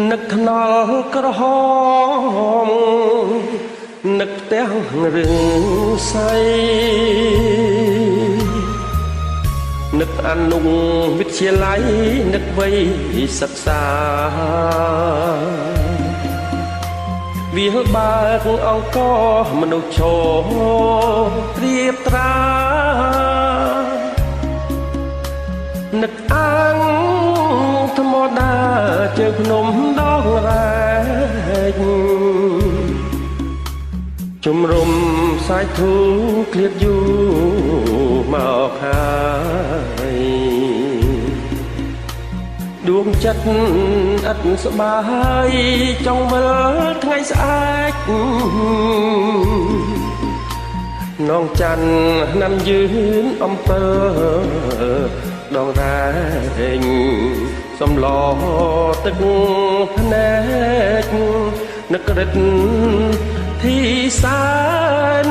នឹកថ្នល់ក្រហមនឹកផ្ទះរឿងស័យនឹកអនុវិទ្យាល័យនឹកវ័យសិក្សាវាបើកអង្គមនុស្សឈរត្រៀបត្រានឹកអាងធម្មតាជើងភ្នំដងរែកជំរុំសាយធូឃ្លាតយូរមកហើយដួងចិត្តឥតស្បាយចង់មើលថ្ងៃស្អែកនងច័ន្ទណាំយឺនអំពើដងរែងសំឡទឹកភ្នែកនឹករិតធីសាន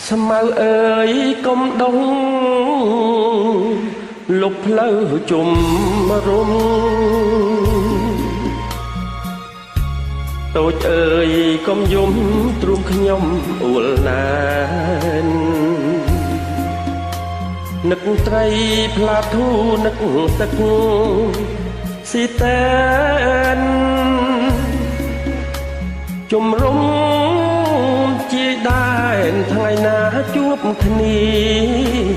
ស្មៅអើយកុំដងលុបផ្លូវជុំរុំតូចអើយកុំយំទ្រុំខ្ញុំអួលណាននឹកត្រីផ្លាធូនឹកទឹកស៊ីតែនជំរុំជាដែនថ្ងៃណាជួបគ្នា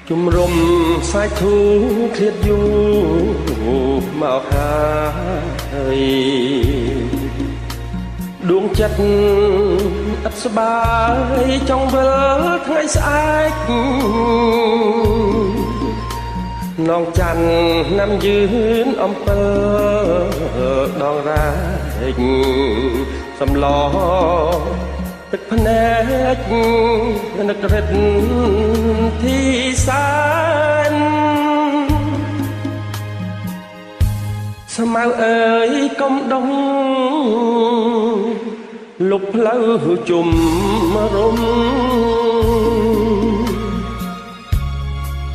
ជំរុំសាយធូឃ្លាតយូរមកហើយដួងចិត្តឥតស្បាយចង់វិលថ្ងៃស្អែកនងច័ន្ទណាំយឺនអំពើដងរែកសំឡទឹកភ្នែកនឹករិតធីសានស្មៅអើយកុំដងលុបផ្លូវជុំរុំ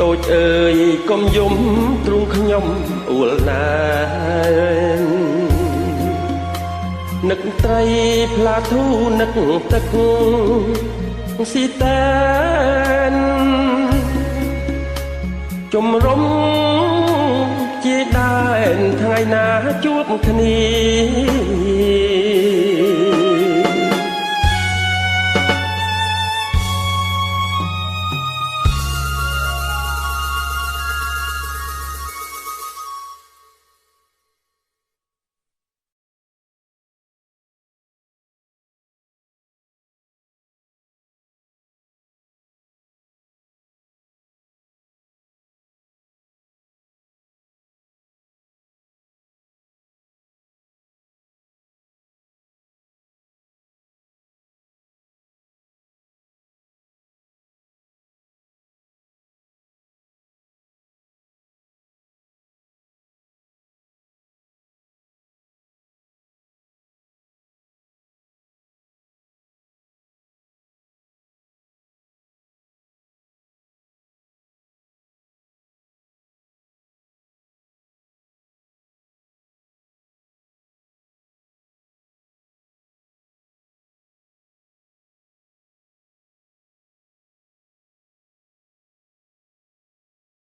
តូចអើយកុំយំទ្រុងខ្ញុំអួលណាននឹកត្រីផ្លាធូនឹកទឹកស៊ីតែនជំរុំជាដែនថ្ងៃណាជួបគ្នា